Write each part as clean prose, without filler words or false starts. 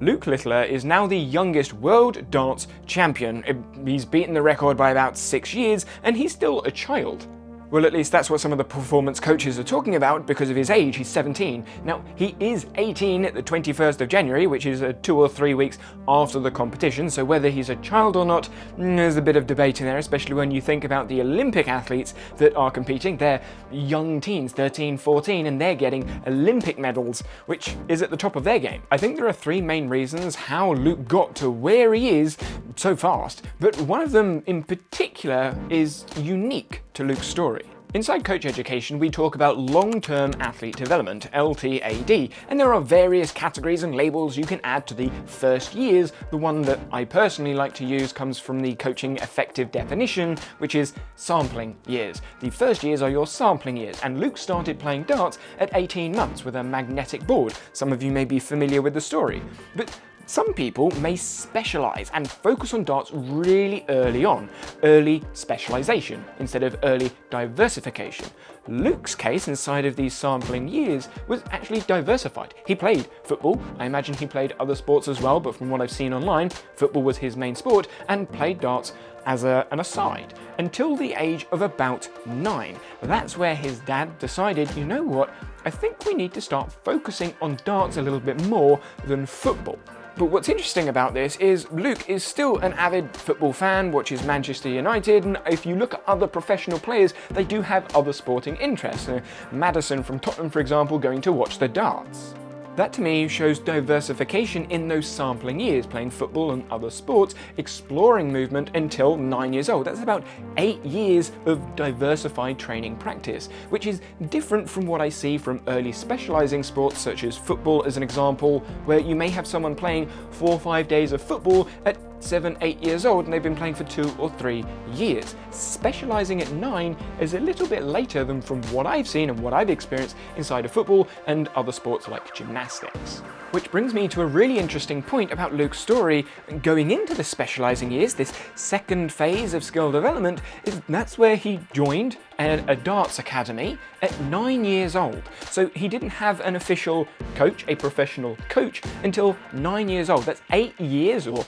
Luke Littler is now the youngest world darts champion. He's beaten the record by about 6 years, and he's still a child. Well, at least that's what some of the performance coaches are talking about because of his age. He's 17. Now, he is 18 at the 21st of January, which is 2 or 3 weeks after the competition, so whether he's a child or not, there's a bit of debate in there, especially when you think about the Olympic athletes that are competing. They're young teens, 13, 14, and they're getting Olympic medals, which is at the top of their game. I think there are 3 main reasons how Luke got to where he is so fast, but one of them in particular is unique to Luke's story. Inside Coach Education, we talk about long-term athlete development, LTAD, and there are various categories and labels you can add to the first years. The one that I personally like to use comes from the coaching effective definition, which is sampling years. The first years are your sampling years, and Luke started playing darts at 18 months with a magnetic board. Some of you may be familiar with the story, but some people may specialise and focus on darts really early on, early specialisation instead of early diversification. Luke's case inside of these sampling years was actually diversified. He played football, I imagine he played other sports as well, but from what I've seen online, football was his main sport, and played darts as an aside, until the age of about 9. That's where his dad decided, you know what, I think we need to start focusing on darts a little bit more than football. But what's interesting about this is Luke is still an avid football fan, watches Manchester United, and if you look at other professional players, they do have other sporting interests. Maddison from Tottenham, for example, going to watch the darts. That to me shows diversification in those sampling years, playing football and other sports, exploring movement until 9 years old. That's about 8 years of diversified training practice, which is different from what I see from early specialising sports such as football as an example, where you may have someone playing 4 or 5 days of football at 7, 8 years old and they've been playing for 2 or 3 years. Specialising at 9 is a little bit later than from what I've seen and what I've experienced inside of football and other sports like gymnastics. Which brings me to a really interesting point about Luke's story. Going into the specialising years, this second phase of skill development, that's where he joined a darts academy at 9 years old. So he didn't have an official coach, a professional coach, until 9 years old. That's 8 years or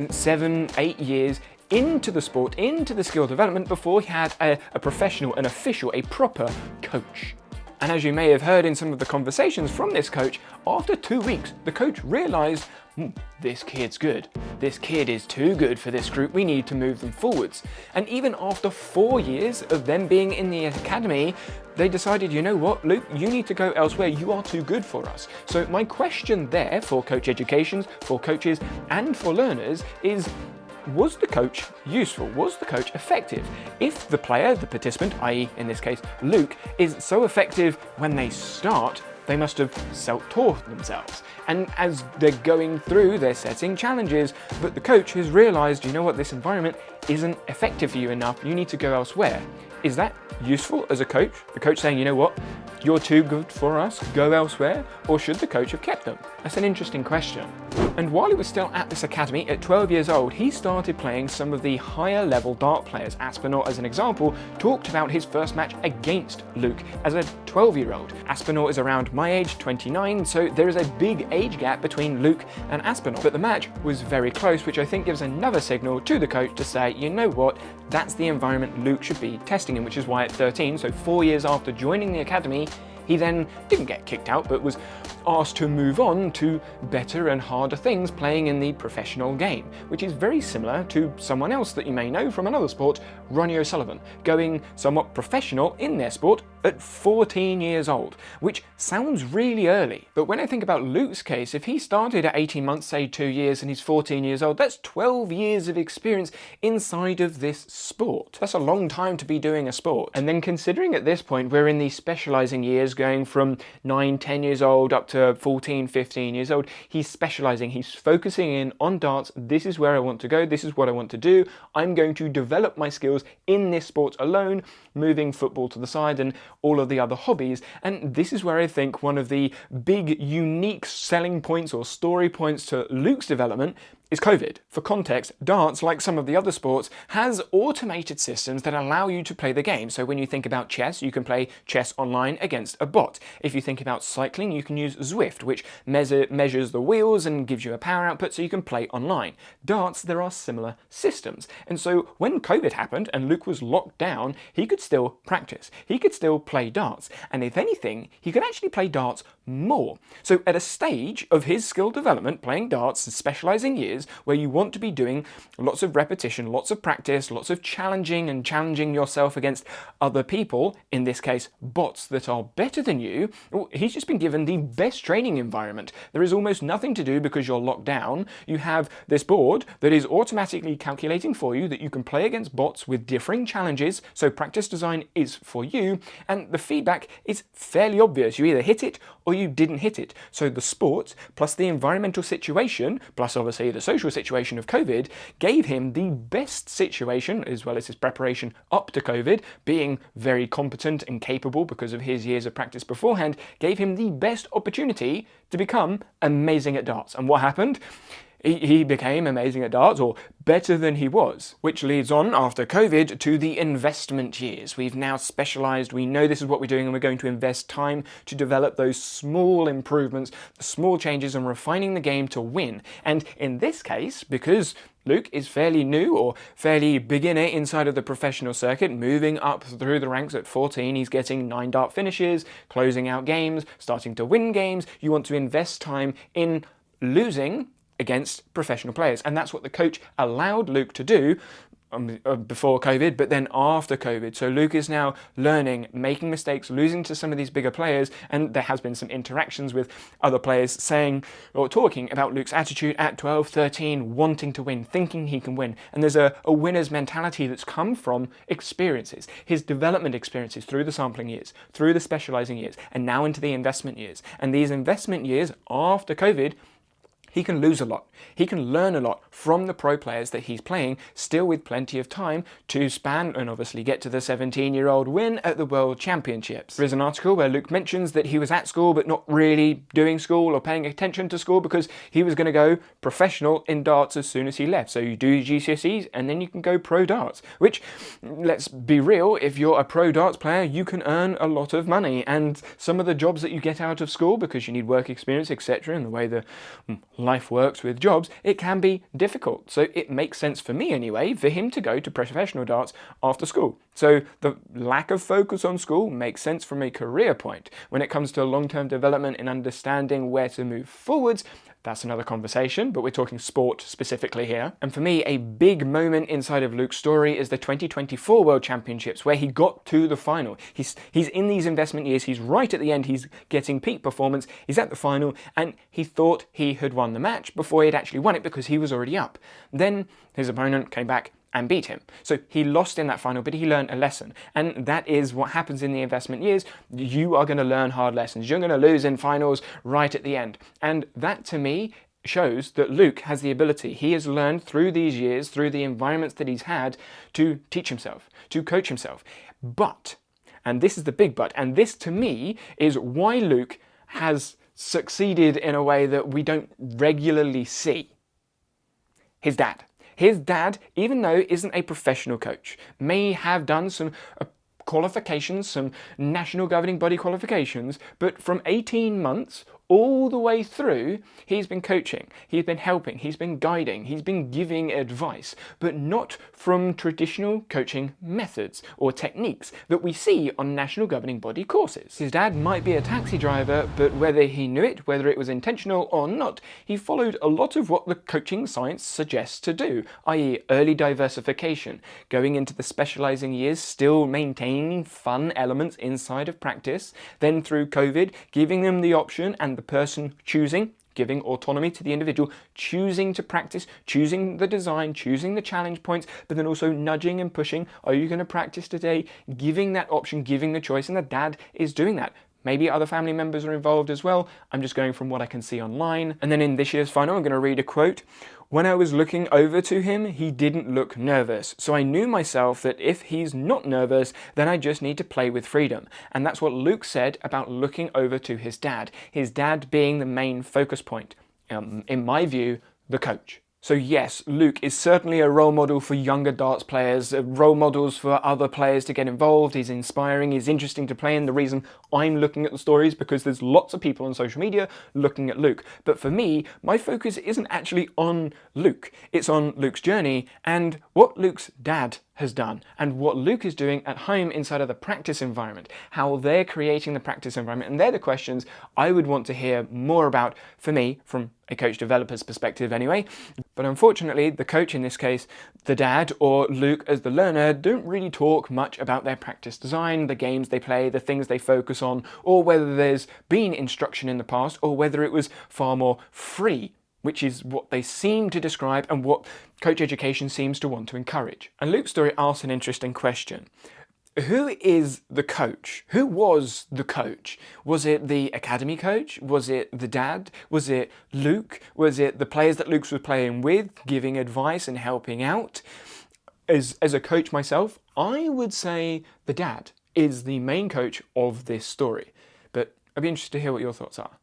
7, 8 years into the sport, into the skill development before he had a professional, an official, a proper coach. And as you may have heard in some of the conversations from this coach, after 2 weeks, the coach realised, this kid's good. This kid is too good for this group, we need to move them forwards. And even after 4 years of them being in the academy, they decided, you know what, Luke, you need to go elsewhere, you are too good for us. So my question there for Coach Educations, for coaches and for learners is, was the coach useful? Was the coach effective? If the player, the participant, i.e. in this case Luke, is so effective when they start, they must have self-taught themselves. And as they're going through, they're setting challenges, but the coach has realised, you know what, this environment isn't effective for you enough, you need to go elsewhere. Is that useful as a coach? The coach saying, you know what, you're too good for us, go elsewhere? Or should the coach have kept them? That's an interesting question. And while he was still at this academy, at 12 years old, he started playing some of the higher level dart players. Aspinall, as an example, talked about his first match against Luke as a 12-year-old. Aspinall is around my age, 29, so there is a big age gap between Luke and Aspinall. But the match was very close, which I think gives another signal to the coach to say, you know what, that's the environment Luke should be testing in, which is why at 13, so 4 years after joining the academy, he then didn't get kicked out, but was asked to move on to better and harder things playing in the professional game, which is very similar to someone else that you may know from another sport, Ronnie O'Sullivan, going somewhat professional in their sport at 14 years old, which sounds really early. But when I think about Luke's case, if he started at 18 months, say 2 years, and he's 14 years old, that's 12 years of experience inside of this sport. That's a long time to be doing a sport. And then considering at this point, we're in the specialising years, going from 9, 10 years old up to 14, 15 years old, he's specialising, he's focusing in on darts. This is where I want to go, this is what I want to do. I'm going to develop my skills in this sport alone, moving football to the side and all of the other hobbies. And this is where I think one of the big unique selling points or story points to Luke's development is COVID. For context, darts, like some of the other sports, has automated systems that allow you to play the game. So when you think about chess, you can play chess online against a bot. If you think about cycling, you can use Zwift, which measures the wheels and gives you a power output so you can play online. Darts, there are similar systems. And so when COVID happened and Luke was locked down, he could still practice. He could still play darts. And if anything, he could actually play darts more. So at a stage of his skill development, playing darts in specializing years, where you want to be doing lots of repetition, lots of practice, lots of challenging yourself against other people, in this case bots that are better than you, well, he's just been given the best training environment. There is almost nothing to do because you're locked down. You have this board that is automatically calculating for you that you can play against bots with differing challenges, so practice design is for you, and the feedback is fairly obvious. You either hit it or you didn't hit it. So the sport, plus the environmental situation, plus obviously the social situation of COVID, gave him the best situation, as well as his preparation up to COVID, being very competent and capable because of his years of practice beforehand, gave him the best opportunity to become amazing at darts. And what happened? He became amazing at darts, or better than he was, which leads on, after COVID, to the investment years. We've now specialised, we know this is what we're doing, and we're going to invest time to develop those small improvements, the small changes, and refining the game to win. And in this case, because Luke is fairly new or fairly beginner inside of the professional circuit, moving up through the ranks at 14, he's getting 9 dart finishes, closing out games, starting to win games. You want to invest time in losing against professional players, and that's what the coach allowed Luke to do before COVID, but then after COVID. So Luke is now learning, making mistakes, losing to some of these bigger players, and there has been some interactions with other players saying or talking about Luke's attitude at 12, 13, wanting to win, thinking he can win. And there's a winner's mentality that's come from experiences, his development experiences through the sampling years, through the specializing years, and now into the investment years. And these investment years after COVID, he can lose a lot. He can learn a lot from the pro players that he's playing, still with plenty of time to span and obviously get to the 17-year-old win at the World Championships. There is an article where Luke mentions that he was at school but not really doing school or paying attention to school because he was going to go professional in darts as soon as he left. So you do your GCSEs and then you can go pro darts, which, let's be real, if you're a pro darts player, you can earn a lot of money. And some of the jobs that you get out of school, because you need work experience, etc., and the way the life works with jobs, it can be difficult. So it makes sense for me anyway for him to go to professional darts after school. So the lack of focus on school makes sense from a career point. When it comes to long-term development and understanding where to move forwards, that's another conversation, but we're talking sport specifically here. And for me, a big moment inside of Luke's story is the 2024 World Championships, where he got to the final. He's in these investment years, he's right at the end, he's getting peak performance, he's at the final, and he thought he had won the match before he'd actually won it because he was already up. Then his opponent came back and beat him. So he lost in that final, but he learned a lesson. And that is what happens in the investment years. You are going to learn hard lessons. You're going to lose in finals right at the end. And that, to me, shows that Luke has the ability. He has learned through these years, through the environments that he's had, to teach himself, to coach himself. But, and this is the big but, and this to me is why Luke has succeeded in a way that we don't regularly see. His dad. His dad, even though isn't a professional coach, may have done some qualifications, some national governing body qualifications, but from 18 months all the way through, he's been coaching, he's been helping, he's been guiding, he's been giving advice, but not from traditional coaching methods or techniques that we see on national governing body courses. His dad might be a taxi driver, but whether he knew it, whether it was intentional or not, he followed a lot of what the coaching science suggests to do, i.e. early diversification, going into the specializing years, still maintaining fun elements inside of practice, then through COVID, giving them the option and the person choosing, giving autonomy to the individual, choosing to practice, choosing the design, choosing the challenge points, but then also nudging and pushing. Are you going to practice today? Giving that option, giving the choice, and the dad is doing that. Maybe other family members are involved as well. I'm just going from what I can see online. And then in this year's final, I'm going to read a quote. When I was looking over to him, he didn't look nervous. So I knew myself that if he's not nervous, then I just need to play with freedom. And that's what Luke said about looking over to his dad being the main focus point. In my view, the coach. So yes, Luke is certainly a role model for younger darts players, role models for other players to get involved. He's inspiring, he's interesting to play, and the reason I'm looking at the story is because there's lots of people on social media looking at Luke. But for me, my focus isn't actually on Luke. It's on Luke's journey and what Luke's dad has done and what Luke is doing at home inside of the practice environment, how they're creating the practice environment. And they're the questions I would want to hear more about for me from a coach developer's perspective anyway. But unfortunately, the coach in this case, the dad or Luke as the learner, don't really talk much about their practice design, the games they play, the things they focus on, or whether there's been instruction in the past or whether it was far more free, which is what they seem to describe and what coach education seems to want to encourage. And Luke's story asks an interesting question. Who is the coach? Who was the coach? Was it the academy coach? Was it the dad? Was it Luke? Was it the players that Luke was playing with, giving advice and helping out? As a coach myself, I would say the dad is the main coach of this story. But I'd be interested to hear what your thoughts are.